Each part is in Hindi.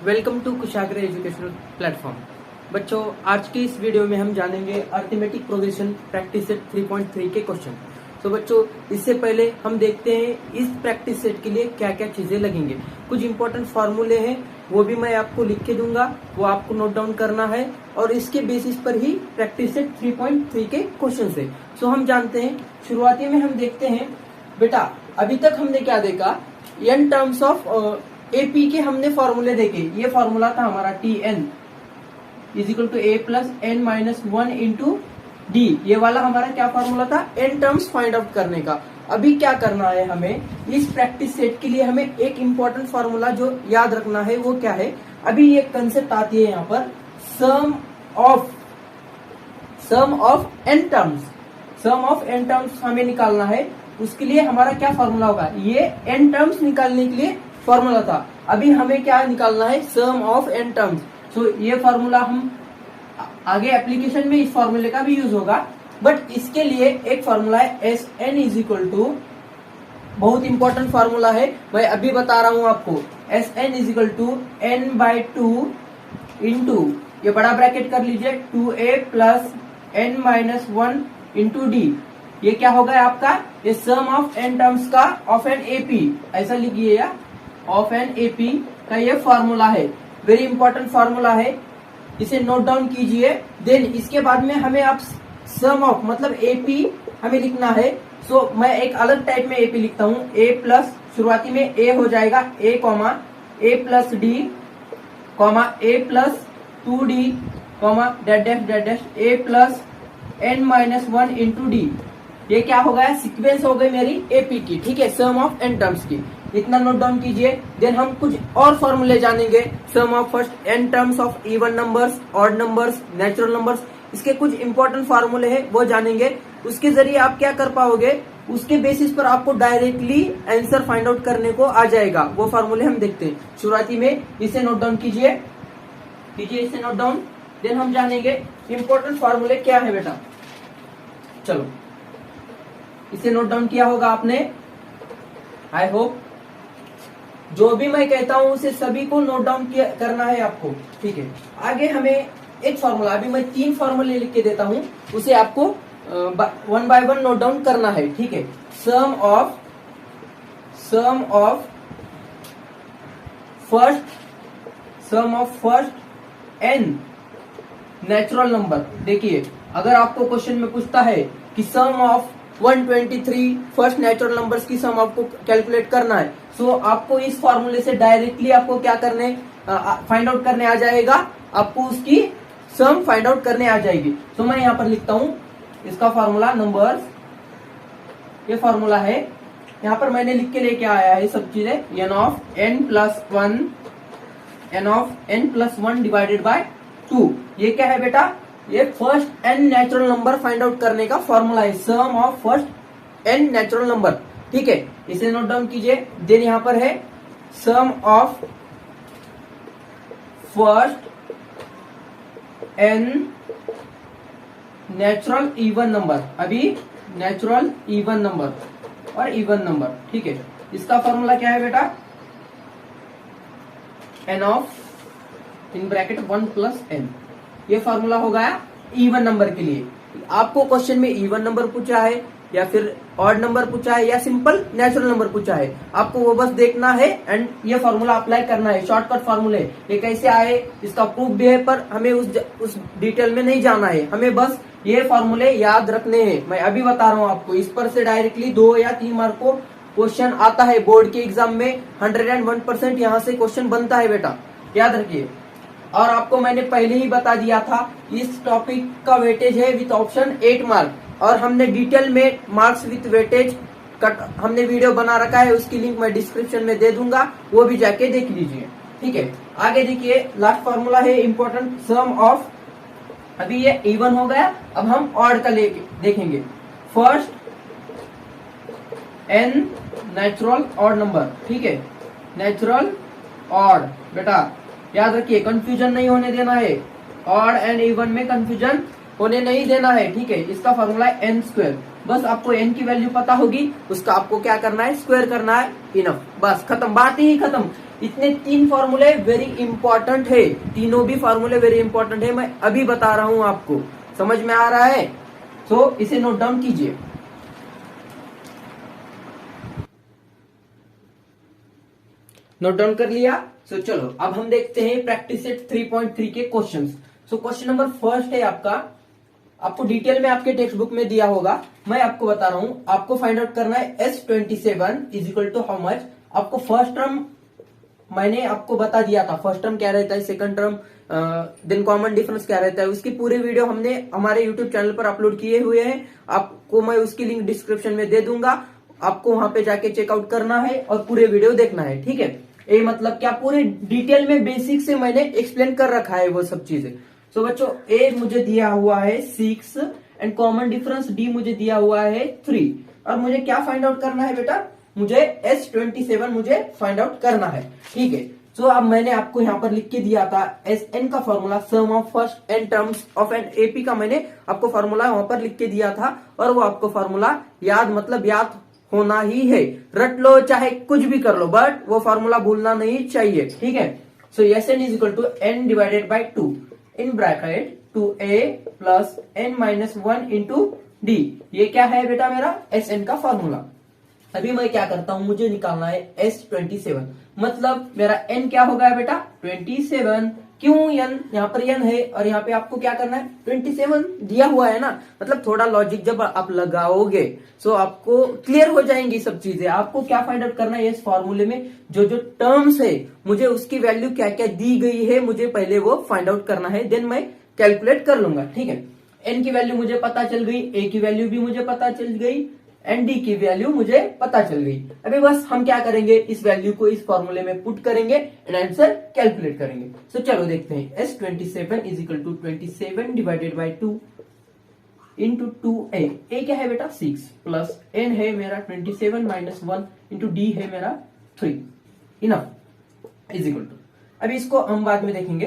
Welcome to Kushagra educational platform. बच्चों, आज के इस वीडियो में हम जानेंगे अरिथमेटिक प्रोग्रेशन प्रैक्टिस सेट 3.3 के क्वेश्चन। तो बच्चों, इससे पहले हम देखते हैं इस प्रैक्टिस सेट के लिए क्या क्या चीजें लगेंगे। कुछ इंपॉर्टेंट फॉर्मूले हैं, वो भी मैं आपको लिख के दूंगा, वो आपको नोट डाउन करना है और इसके बेसिस पर ही प्रैक्टिस सेट 3.3 के क्वेश्चन है। सो हम जानते हैं, शुरुआती में हम देखते हैं बेटा, अभी तक हमने क्या देखा, एन टर्म्स ऑफ एपी के हमने फॉर्मूले देखे। ये फॉर्मूला था हमारा t n is equal to a plus n minus 1 into d. ये वाला हमारा क्या फॉर्मूला था, एन टर्म्स फाइंड आउट करने का। अभी क्या करना है हमें, इस प्रैक्टिस सेट के लिए हमें एक इंपॉर्टेंट फॉर्मूला जो याद रखना है वो क्या है। अभी ये कंसेप्ट आती है यहाँ पर, sum of n terms. Sum of n terms हमें निकालना है, उसके लिए हमारा क्या फॉर्मूला होगा, ये एन टर्म्स निकालने के लिए फॉर्मूला था। अभी हमें क्या निकालना है, सम ऑफ एन टर्म्स। सो ये फॉर्मूला हम आगे एप्लीकेशन में इस फॉर्मूले का भी यूज होगा, बट इसके लिए एक फॉर्मूला है s n is equal to, बहुत इंपॉर्टेंट फॉर्मूला है, मैं अभी बता रहा हूं आपको। S n is equal to n by 2 into, ये बड़ा ब्रैकेट कर लीजिए, 2a plus n minus 1 into d. ये क्या होगा आपका, ये सम ऑफ एन टर्म्स का ऑफ एन एपी, ऐसा लिखिए, या ऑफ एन एपी का ये फॉर्मूला है। वेरी इंपॉर्टेंट फॉर्मूला है, इसे नोट डाउन कीजिए। देन इसके बाद में हमें आप सम ऑफ मतलब एपी हमें लिखना है। सो मैं एक अलग टाइप में एपी लिखता हूँ, ए प्लस, शुरुआती में ए हो जाएगा, a comma a plus d comma a plus 2d comma dash dash dash dash a plus n minus 1 into d. ये क्या हो गया, सीक्वेंस हो गई मेरी एपी की, ठीक है, सम ऑफ एन टर्म्स की। इतना नोट डाउन कीजिए। देन हम कुछ और फॉर्मूले जानेंगे, sum of first n terms of even numbers, odd numbers, natural numbers. इसके कुछ इंपॉर्टेंट फॉर्मूले हैं, वो जानेंगे। उसके जरिए आप क्या कर पाओगे, उसके बेसिस पर आपको डायरेक्टली आंसर फाइंड आउट करने को आ जाएगा। वो फॉर्मूले हम देखते हैं शुरुआती में, इसे नोट डाउन कीजिए इसे नोट डाउन। देन हम जानेंगे इंपॉर्टेंट फॉर्मूले क्या है बेटा। चलो, इसे नोट डाउन किया होगा आपने, आई होप। जो भी मैं कहता हूं उसे सभी को नोट डाउन करना है आपको, ठीक है। आगे हमें एक फॉर्मूला, अभी मैं 3 फॉर्मूले लिख के देता हूं, उसे आपको 1 बाय 1 नोट डाउन करना है, ठीक है। Sum of first n natural number. देखिए, अगर आपको क्वेश्चन में पूछता है कि sum of 123 first natural numbers की सम आपको कैलकुलेट करना है, सो आपको इस फॉर्मूले से डायरेक्टली आपको क्या करने, फाइंड आउट करने आ जाएगा, आपको उसकी सम फाइंड आउट करने आ जाएगी। तो मैं यहाँ पर लिखता हूं इसका फॉर्मूला, नंबर्स, ये फॉर्मूला है, यहाँ पर मैंने लिख के लेके आया है सब चीजें। N of n plus 1 divided by 2। ये क्या है बेटा, ये first n natural number find out करने का फॉर्मूला है, sum of first n natural number, ठीक है। इसे नोट डाउन कीजिए। देन यहां पर है sum of first n natural even number, अभी नेचुरल इवन नंबर और इवन नंबर, ठीक है। इसका फॉर्मूला क्या है बेटा, n of in bracket 1 plus n. ये फॉर्मूला हो गया इवन नंबर के लिए। आपको क्वेश्चन में इवन नंबर पूछा है या फिर ऑड नंबर पूछा है या सिंपल नेचुरल नंबर पूछा है, आपको वो बस देखना है एंड ये फॉर्मूला अप्लाई करना है। शॉर्टकट फॉर्मूले ये कैसे आए, इसका प्रूफ भी है, पर हमें उस डिटेल में नहीं जाना है, हमें बस ये फॉर्मूले याद रखने हैं। मैं अभी बता रहा हूँ आपको, इस पर से डायरेक्टली 2 या 3 मार्क को क्वेश्चन आता है बोर्ड के एग्जाम में। 101% यहाँ से क्वेश्चन बनता है बेटा, याद रखिए। और आपको मैंने पहले ही बता दिया था, इस टॉपिक का वेटेज है विथ ऑप्शन 8 मार्क, और हमने डिटेल में मार्क्स विथ वेटेज का हमने वीडियो बना रखा है, उसकी लिंक मैं डिस्क्रिप्शन में दे दूंगा, वो भी जाके देख लीजिए, ठीक है। आगे देखिए, लास्ट फॉर्मूला है इंपॉर्टेंट, सम ऑफ, अभी ये इवन हो गया, अब हम ऑड का लेके देखेंगे। First n natural odd number, ठीक है, नेचुरल ऑड। बेटा याद रखिए, कंफ्यूजन नहीं होने देना है, ऑड एंड इवन में कंफ्यूजन होने नहीं देना है, ठीक है। इसका फॉर्मूला है एन स्क्वायर। बस आपको एन की वैल्यू पता होगी, उसका आपको क्या करना है, स्क्वायर करना है, इनफ, बस खत्म, बात ही खत्म। इतने 3 फॉर्मूले वेरी इंपॉर्टेंट है, तीनों भी फॉर्मूले वेरी इंपॉर्टेंट है, मैं अभी बता रहा हूं आपको, समझ में आ रहा है? तो इसे नोट डाउन कीजिए। नोट डाउन कर लिया? सो चलो अब हम देखते हैं प्रैक्टिस सेट 3.3 के questions. So question number first है आपका, आपको डिटेल में आपके टेक्स्ट बुक में दिया होगा, मैं आपको बता रहा हूं, आपको फाइंड आउट करना है S27 is equal to how much. आपको फर्स्ट टर्म मैंने आपको बता दिया था, फर्स्ट टर्म क्या रहता है, second term then common difference क्या रहता है, उसकी पूरी वीडियो हमने हमारे यूट्यूब चैनल पर अपलोड किए हुए हैं, आपको मैं उसकी लिंक डिस्क्रिप्शन में दे दूंगा, आपको वहां पे जाके चेकआउट करना है और पूरे वीडियो देखना है, ठीक है? ये मतलब क्या पूरे डिटेल में बेसिक से मैंने एक्सप्लेन कर रखा है वो सब चीजें। सो बच्चों ए मुझे दिया हुआ है 6 एंड कॉमन डिफरेंस डी मुझे दिया हुआ है 3, और मुझे क्या फाइंड आउट करना है बेटा, मुझे S27 मुझे फाइंड आउट करना है, ठीक है? सो अब मैंने आपको यहाँ पर लिख के दिया था SN का formula, sum of first n terms of n AP का मैंने आपको फॉर्मूला वहां पर लिख के दिया था, और वो आपको फॉर्मूला याद मतलब याद होना ही है, रट लो चाहे कुछ भी कर लो, बट वो फॉर्मूला भूलना नहीं चाहिए, ठीक है? So SN is equal to n divided by 2 in bracket 2a plus n minus 1 into d. ये क्या है बेटा मेरा SN का फॉर्मूला। अभी मैं क्या करता हूं, मुझे निकालना है S27, मतलब मेरा n क्या होगा बेटा 27। क्यों n, यहाँ पर n है और यहाँ पे आपको क्या करना है 27 दिया हुआ है ना, मतलब थोड़ा लॉजिक जब आप लगाओगे तो आपको क्लियर हो जाएंगी सब चीजें। आपको क्या फाइंड आउट करना है, इस फॉर्मूले में जो जो टर्म्स है मुझे उसकी वैल्यू क्या क्या दी गई है, मुझे पहले वो फाइंड आउट करना है, देन मैं कैलकुलेट कर लूंगा, ठीक है? n की वैल्यू मुझे पता चल गई, a की वैल्यू भी मुझे पता चल गई, एंड डी की वैल्यू मुझे पता चल गई। अभी बस हम क्या करेंगे, इस वैल्यू को इस फॉर्मूले में पुट करेंगे एंड आंसर कैलकुलेट करेंगे। सो चलो देखते हैं, S27 is equal to 27 divided by 2 into 2a, a क्या है बेटा 6 प्लस n है मेरा 27 माइनस 1 इंटू डी है मेरा 3, इनफ इज इक्वल टू। अभी इसको हम बाद में देखेंगे,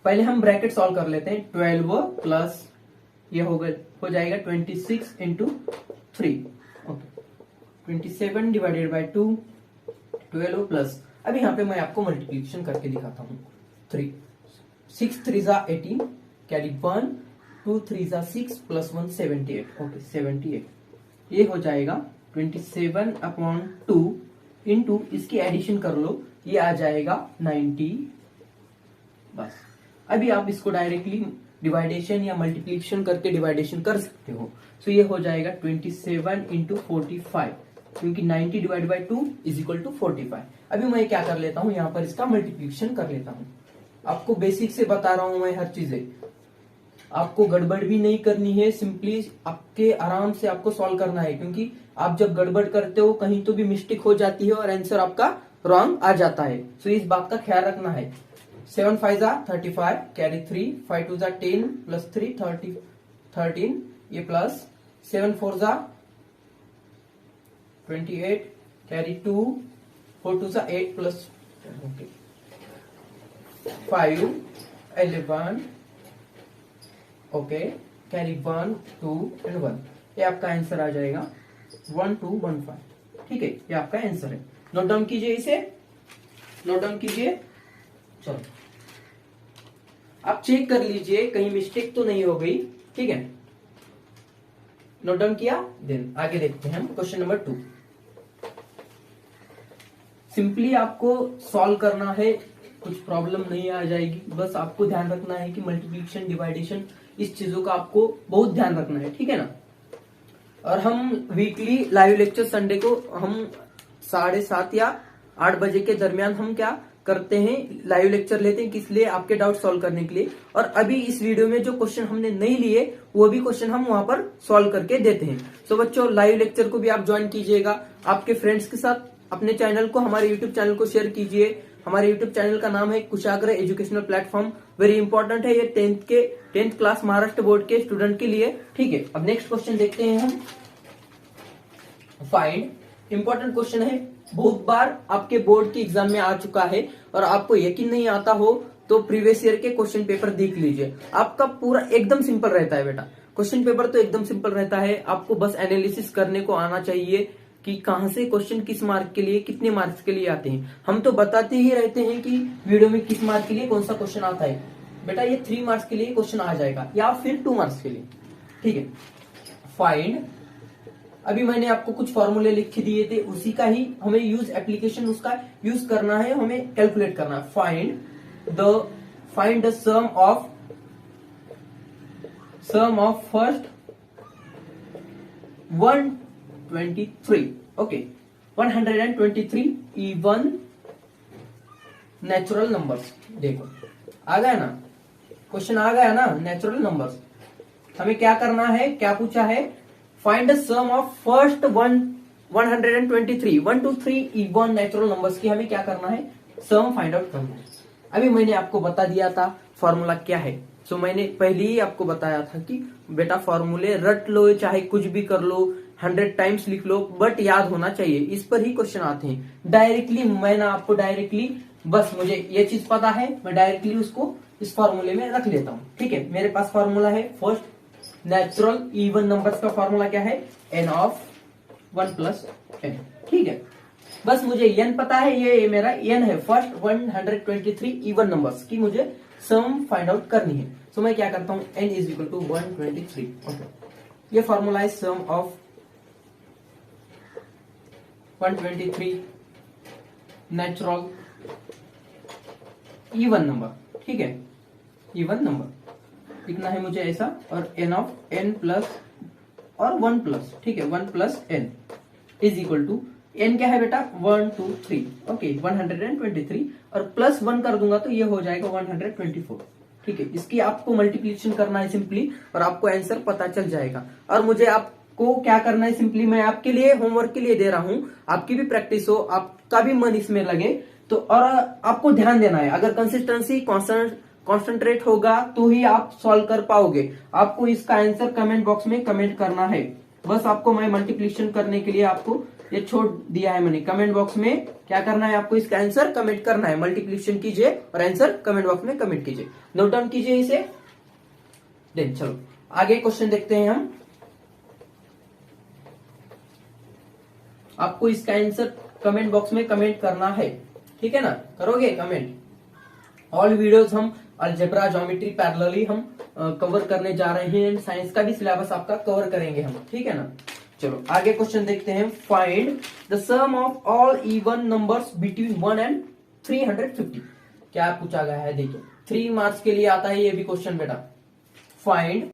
पहले हम ब्रैकेट सॉल्व कर लेते हैं। 12 प्लस ये हो जाएगा 26 into 3, okay 27 divided by 2 12 plus, अभी यहाँ पे मैं आपको मल्टीप्लिकेशन करके दिखाता हूँ। 3 6 3 जा 18 कैरी 1 2 3 जा 6 प्लस 1 78, ओके 78, ये हो जाएगा 27 अपॉन 2 इंटू इसकी एडिशन कर लो, ये आ जाएगा 90। बस अभी आप इसको डायरेक्टली डिवाइडेशन या मल्टीप्लिकेशन करके डिवाइडेशन कर सकते हो। सो ये हो जाएगा 27 इंटू 45, क्योंकि 90 divide by 2 is equal to 45। अभी मैं क्या कर लेता हूँ, यहाँ पर इसका मल्टीप्लिकेशन कर लेता हूँ। आपको बेसिक से बता रहा हूं मैं हर चीजें, आपको गड़बड़ भी नहीं करनी है, सिंपली आपके आराम से आपको सॉल्व करना है, क्योंकि आप जब गड़बड़ करते हो कहीं तो भी मिस्टेक हो जाती है और आंसर आपका रॉन्ग आ जाता है। सो इस बात का ख्याल रखना है। 7 5 जा 35 कैरी 3 5 2 जा 10 प्लस 3 13 ये प्लस 7 4 जा 28 कैरी 2 4 2 जा 8 प्लस 5 11 ओके कैरी 1 2 एंड 1, ये आपका आंसर आ जाएगा 1215। ठीक है, ये आपका आंसर है। नोट डाउन कीजिए, इसे नोट डाउन कीजिए। चलो आप चेक कर लीजिए कहीं मिस्टेक तो नहीं हो गई। ठीक है, नोट डाउन किया। देन आगे देखते हैं हम क्वेश्चन नंबर 2। सिंपली आपको सॉल्व करना है, कुछ प्रॉब्लम नहीं आ जाएगी। बस आपको ध्यान रखना है कि मल्टीप्लिकेशन डिवाइडेशन इस चीजों का आपको बहुत ध्यान रखना है। ठीक है ना। और हम वीकली लाइव लेक्चर संडे को हम 7:30 या 8 बजे के दरमियान हम क्या करते हैं, लाइव लेक्चर लेते हैं। किस लिए? आपके डाउट सॉल्व करने के लिए। और अभी इस वीडियो में जो क्वेश्चन हमने नहीं लिए वो भी क्वेश्चन हम वहां पर सॉल्व करके देते हैं। तो बच्चों लाइव लेक्चर को भी आप ज्वाइन कीजिएगा, आपके फ्रेंड्स के साथ अपने चैनल को, हमारे यूट्यूब चैनल को शेयर कीजिए। हमारे यूट्यूब चैनल का नाम है कुशाग्र एजुकेशनल प्लेटफॉर्म। वेरी इंपॉर्टेंट है ये 10th क्लास महाराष्ट्र बोर्ड के स्टूडेंट के लिए। ठीक है, अब नेक्स्ट क्वेश्चन देखते हैं हम। फाइंड, इंपॉर्टेंट क्वेश्चन है, बहुत बार आपके बोर्ड के एग्जाम में आ चुका है। और आपको यकीन नहीं आता हो तो प्रीवियस ईयर के क्वेश्चन पेपर देख लीजिए। आपका पूरा एकदम सिंपल रहता है बेटा, क्वेश्चन पेपर तो एकदम सिंपल रहता है। आपको बस एनालिसिस करने को आना चाहिए, कि कहां से क्वेश्चन किस मार्क के लिए, कितने मार्क्स के लिए आते हैं। हम तो बताते ही रहते हैं कि वीडियो में किस मार्क के लिए कौन सा क्वेश्चन आता है। बेटा ये 3 मार्क्स के लिए क्वेश्चन आ जाएगा या फिर 2 मार्क्स के लिए, ठीक है। फाइंड, अभी मैंने आपको कुछ फॉर्मूले लिख के दिए थे, उसी का ही हमें यूज, एप्लीकेशन उसका यूज करना है, हमें कैलकुलेट करना है। Find the sum of first 123, okay, 123 even natural numbers. देखो आ गया ना क्वेश्चन, आ गया ना नेचुरल नंबर्स। हमें क्या करना है, क्या पूछा है, find the sum of first 123 1 to 3 even natural numbers की हमें क्या करना है, सम फाइंड आउट करना है। अभी मैंने आपको बता दिया था फॉर्मूला क्या है। सो मैंने पहले ही आपको बताया था कि बेटा फॉर्मूले रट लो, चाहे कुछ भी कर लो, 100 टाइम्स लिख लो, बट याद होना चाहिए। इस पर ही क्वेश्चन आते हैं। डायरेक्टली मैं ना आपको डायरेक्टली, बस मुझे ये चीज पता है, मैं डायरेक्टली उसको इस फॉर्मूले में रख लेता हूँ, ठीक है। मेरे पास फॉर्मूला है फर्स्ट नेचुरल इवन नंबर्स का फॉर्मूला क्या है, n ऑफ 1 प्लस n, ठीक है। बस मुझे n पता है, ये मेरा n है, फर्स्ट 123 इवन नंबर्स की मुझे सम फाइंड आउट करनी है। सो मैं क्या करता हूं, n is equal to 123, okay. ये फॉर्मूला है sum of 123 natural even number, ठीक है। इवन नंबर लिखना है मुझे ऐसा, और n ऑफ n प्लस और 1 प्लस, ठीक है, 1 plus n is equal to, n क्या है बेटा 1 2 3, ओके, 123, और प्लस 1 कर दूंगा तो ये हो जाएगा 124, ठीक है। इसकी आपको मल्टीप्लिकेशन करना है सिंपली, और आपको आंसर पता चल जाएगा। और मुझे आपको क्या करना है, सिंपली मैं आपके लिए होमवर्क के लिए दे रहा हूं, आपकी भी प्रैक्टिस हो, आपका भी मन इसमें लगे तो। और आपको ध्यान देना है, अगर कंसिस्टेंसी कॉन्सेंट्रेट होगा तो ही आप सॉल्व कर पाओगे। आपको इसका आंसर कमेंट बॉक्स में कमेंट करना है। बस आपको मैं मल्टीप्लिकेशन करने के लिए आपको ये छोड़ दिया है मैंने, कमेंट बॉक्स में क्या करना है, आपको इसका आंसर कमेंट करना है। मल्टीप्लिकेशन कीजिए और आंसर कमेंट बॉक्स में कमेंट कीजिए, नोट डाउन कीजिए इसे। देन चलो आगे क्वेश्चन देखते हैं हम। आपको इसका आंसर कमेंट बॉक्स में कमेंट करना है, ठीक है ना, करोगे कमेंट। ऑल वीडियोस हम अलजेब्रा, ज्योमेट्री पैरेलली हम कवर करने जा रहे हैं। साइंस का भी सिलेबस आपका कवर करेंगे हम, ठीक है ना। चलो आगे क्वेश्चन देखते हैं। Find the sum of all even numbers between 1 and 350। क्या पूछा गया है, देखिए 3 मार्क्स के लिए आता है ये भी क्वेश्चन बेटा। फाइंड,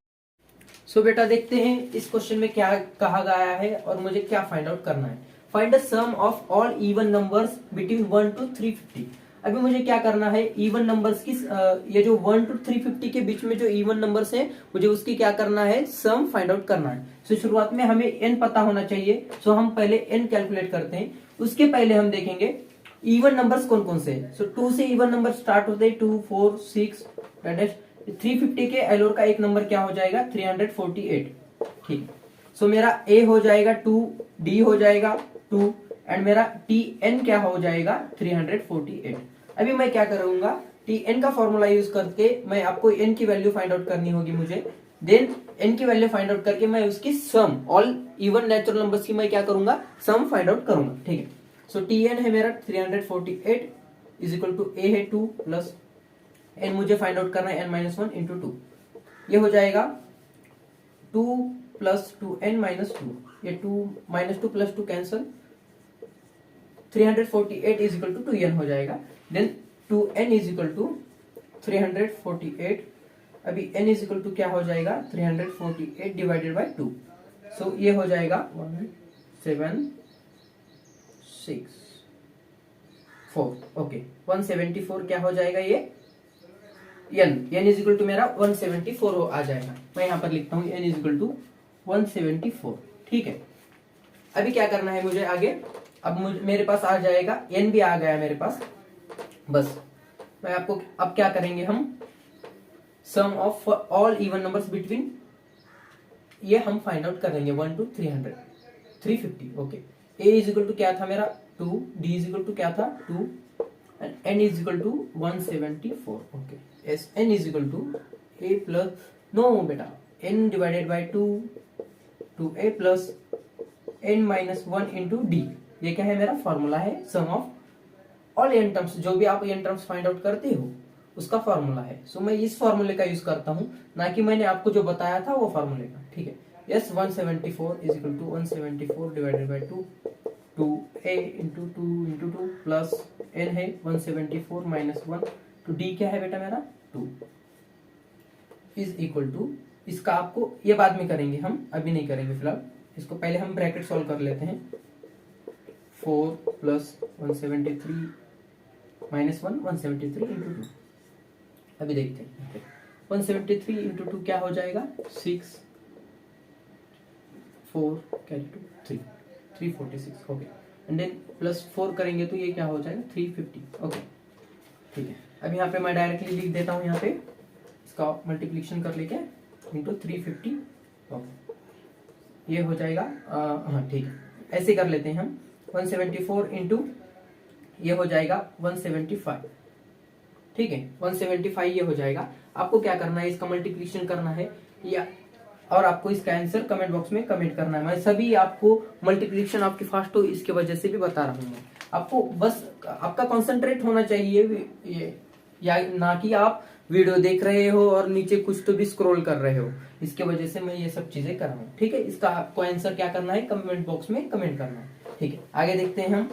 सो बेटा देखते हैं इस क्वेश्चन में क्या कहा गया है और मुझे क्या फाइंड आउट करना है। Find the sum of all even numbers between 1 to 350। अभी मुझे क्या करना है, इवन नंबर्स की, ये जो 1 to 350 के बीच में जो इवन नंबर्स है, मुझे उसकी क्या करना है, सम फाइंड आउट करना है। सो शुरुआत में हमें n पता होना चाहिए। सो हम पहले n कैलकुलेट करते हैं। उसके पहले हम देखेंगे इवन नंबर्स कौन कौन से हैं। सो 2 से इवन नंबर स्टार्ट होते हैं, 2 4 6 350 के एलोर का एक नंबर क्या हो जाएगा, 348, ठीक है। सो मेरा a हो जाएगा 2, d हो जाएगा 2, एंड मेरा tn क्या हो जाएगा 348। अभी मैं क्या करूंगा, tn का फॉर्मूला यूज करके मैं आपको n की वैल्यू फाइंड आउट करनी होगी मुझे। देन n की वैल्यू फाइंड आउट करके मैं उसकी सम, ऑल इवन नेचुरल नंबर्स की मैं क्या करूंगा, सम फाइंड आउट करूंगा, ठीक है। सो tn है मेरा 348 इज इक्वल टू a है 2 प्लस n मुझे फाइंड आउट करना है n माइनस 1 इंटू 2। ये हो जाएगा 2 प्लस 2n माइनस 2, ये 2 minus 2 plus 2 cancel, 348 is equal to 2n हो जाएगा। Then 2n is equal to 348, अभी n इज इक्वल टू क्या हो जाएगा, 348 डिवाइडेड बाय 2। सो ये हो जाएगा 174, ओके, 174 क्या हो जाएगा, ये n इज इक्वल टू मेरा 174 आ जाएगा। मैं यहां पर लिखता हूं n इज इक्वल टू 174, ठीक है। अभी क्या करना है मुझे आगे, अब मेरे पास आ जाएगा, n भी आ गया मेरे पास। बस मैं आपको, अब क्या करेंगे हम, sum of all even numbers between, ये हम फाइंड आउट करेंगे 1 to 350, okay. a is equal to क्या था मेरा 2, d इज इक्वल टू क्या था 2, and n is equal to 174, okay. S n is equal to a plus, no बेटा, n divided by 2 2a plus n minus one into d. ये क्या है, मेरा फॉर्मूला है sum of all n terms, जो भी आप n टर्म्स फाइंड आउट करते हो उसका फॉर्मूला है। सो मैं इस फॉर्मूले का यूज करता हूँ, ना कि मैंने आपको जो बताया था वो फॉर्मूले का। ठीक है, yes 174 is equal to 174 divided by 2, 2a into 2 plus n है 174 माइनस 1, तो d क्या है बेटा मेरा 2 इज इक्वल टू, इसका आपको ये बाद में करेंगे, हम अभी नहीं करेंगे फिलहाल, इसको पहले हम ब्रैकेट सॉल्व कर लेते हैं। 4 प्लस 173 माइनस 1 173 इंटू 2, अभी देखते हैं। 173 इंटू 2 क्या हो जाएगा 6 4 carry 2 3 346 okay, and then plus 4 करेंगे तो ये क्या हो जाएगा 350 ओके। ठीक है, अब यहाँ पे मैं डायरेक्टली लिख देता हूँ, यहाँ पे इसका मल्टीप्लिकेशन कर लेके इंटू 350 ओके, ये हो जाएगा हाँ ठीक है, ऐसे कर लेते हैं हम। 174 इंटू ये हो जाएगा 175, ठीक है 175 ये हो जाएगा। आपको क्या करना है, इसका मल्टीप्लिकेशन करना है या और आपको इसका आंसर कमेंट बॉक्स में कमेंट करना है। मैं सभी आपको मल्टीप्लिकेशन आपकी फास्ट हो इसके वजह से भी बता रहा हूँ मैं आपको, बस आपका कंसंट्रेट होना चाहिए ये, या ना कि आप वीडियो देख रहे हो और नीचे कुछ तो भी स्क्रॉल कर रहे हो, इसके वजह से मैं ये सब चीजें कर रहा हूँ। ठीक है, इसका आपको आंसर क्या करना है, कमेंट बॉक्स में कमेंट करना है। ठीक है, आगे देखते हैं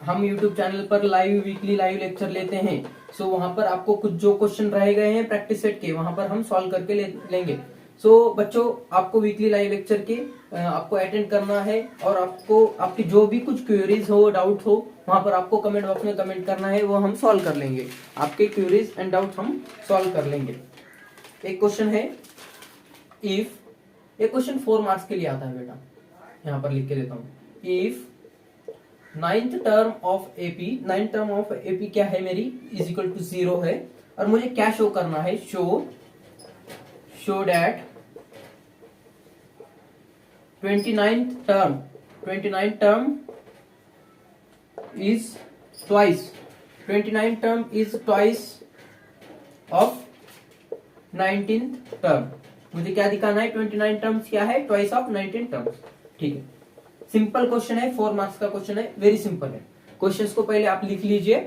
हम YouTube चैनल पर वीकली लाइव लेक्चर लेते हैं। सो वहां पर आपको कुछ जो क्वेश्चन रह गए हैं प्रैक्टिस सेट के, वहां पर हम सॉल्व करके लेंगे। सो बच्चों, आपको वीकली लाइव लेक्चर के आपको अटेंड करना है और आपको आपकी जो भी कुछ क्वेरीज हो, डाउट हो, वहां पर आपको कमेंट बॉक्स में कमेंट करना है, वो हम सॉल्व कर लेंगे। आपके क्वेरीज एंड डाउट हम सॉल्व कर लेंगे। एक क्वेश्चन है इफ, एक क्वेश्चन 4 मार्क्स के लिए आता है बेटा, यहाँ पर लिख के देता हूँ। If ninth term of AP, ninth term of AP क्या है मेरी, इज इक्वल टू 0 है, और मुझे क्या शो करना है, show that 29th term is twice, 29th term is twice of 19th term। मुझे क्या दिखाना है, 29 टर्म्स क्या है, ट्वाइस ऑफ 19 टर्म्स। ठीक है, सिंपल क्वेश्चन है, 4 मार्क्स का क्वेश्चन है, वेरी सिंपल है। क्वेश्चंस को पहले आप लिख लीजिए,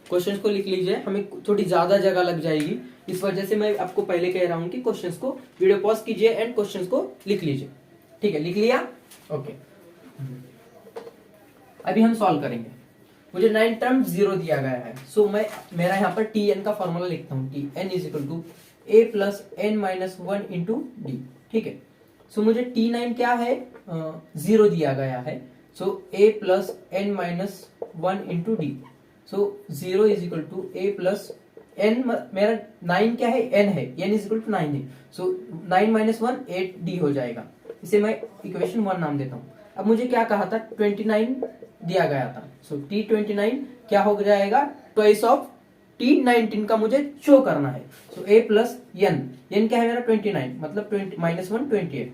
क्वेश्चंस को लिख लीजिए, हमें थोड़ी ज्यादा जगह लग जाएगी, इस वजह से मैं आपको पहले कह रहा हूं कि क्वेश्चंस को वीडियो पॉज कीजिए एंड क्वेश्चंस को लिख लीजिए। ठीक है, लिख लिया ओके। अभी हम सॉल्व करेंगे। मुझे 9 टर्म 0 दिया गया है, सो मैं मेरा यहाँ पर टी एन का फॉर्मूला लिखता हूँ, t n is equal to a plus n minus 1 into d. ठीक है, सो मुझे T9 क्या है, 0 दिया गया है, so a plus n minus 1 into d. So 0 is equal to a plus n, मेरा 9 क्या है, n है, n इज इक्वल टू 9 है, सो 9 माइनस 1 8d हो जाएगा। इसे मैं इक्वेशन 1 नाम देता हूँ। अब मुझे क्या कहा था, 29 दिया गया था, सो T29 क्या हो जाएगा, ट्वाइस ऑफ T19 का मुझे शो करना है। सो a प्लस n क्या है मेरा 29, मतलब माइनस 1 28।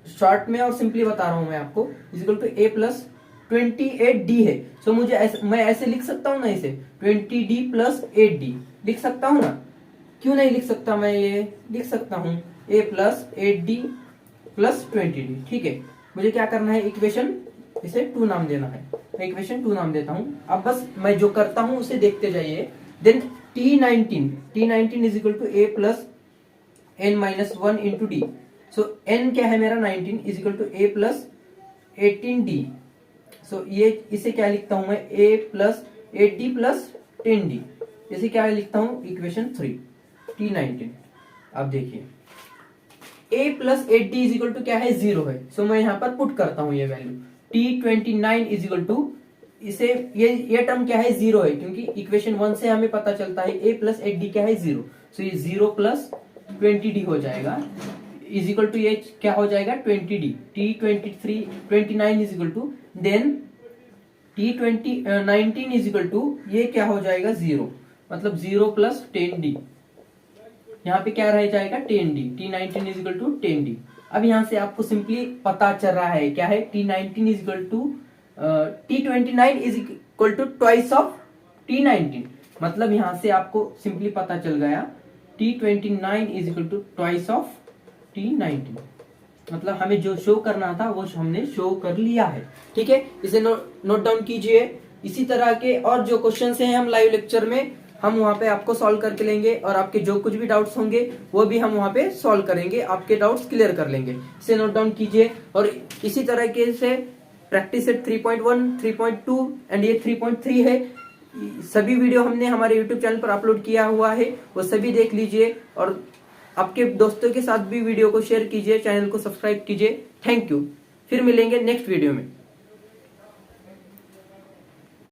शॉर्ट में और सिंपली बता रहा हूं मैं आपको, equal to a plus 28d है। सो मुझे मैं ऐसे लिख सकता हूं ना, इसे 20d प्लस 8d लिख सकता हूं ना, क्यों नहीं लिख सकता, मैं ये लिख सकता हूं a plus 8d plus 20d। ठीक है, मुझे क्या करना है, इक्वेशन इसे 2 नाम देना है, मैं इक्वेशन 2 नाम देता हूं। अब बस मैं जो करता हूं उसे देखते जाइए। Then T19 is equal to a plus n minus 1 into d. So n क्या है मेरा 19 is equal to a plus 18d। So ये इसे क्या लिखता हूं मैं, a plus 8d plus 10d, इसे क्या लिखता हूं, इक्वेशन 3 T19। अब देखिए a plus 8d is equal to क्या है, 0 है, सो मैं यहां पर पुट करता हूं ये value. T29 is equal to, इसे ये टर्म क्या है, 0 है, क्योंकि इक्वेशन 1 से हमें पता चलता है a प्लस 8d क्या है, 0। सो ये 0 प्लस 20d हो जाएगा, इज इक्वल टू ये क्या हो जाएगा 20d। T29 is equal to, then T19 is equal to ये क्या हो जाएगा 0, मतलब 0 प्लस 10d, यहाँ पे क्या रह जाएगा 10d। T19 is equal to 10d। अब यहाँ से आपको सिंपली पता चल रहा है क्या है, T19 is equal to T29 is equal to twice of T19, मतलब यहाँ से आपको सिंपली पता चल गया T29 is equal to twice of T19। मतलब हमें जो शो करना था वो हमने शो कर लिया है। ठीक है, इसे नोट डाउन कीजिए। इसी तरह के और जो क्वेश्चंस हैं हम लाइव लेक्चर में हम वहां पे आपको सॉल्व करके लेंगे, और आपके जो कुछ भी डाउट्स होंगे वो भी हम वहां पे सॉल्व करेंगे, आपके डाउट्स क्लियर कर लेंगे। इसे नोट डाउन कीजिए। और इसी तरह के से प्रैक्टिस सेट 3.1, 3.2 एंड ये 3.3 है। सभी वीडियो हमने हमारे यूट्यूब चैनल पर अपलोड किया हुआ है, वो सभी देख लीजिए, और आपके दोस्तों के साथ भी वीडियो को शेयर कीजिए, चैनल को सब्सक्राइब कीजिए। Thank you. फिर मिलेंगे नेक्स्ट वीडियो में।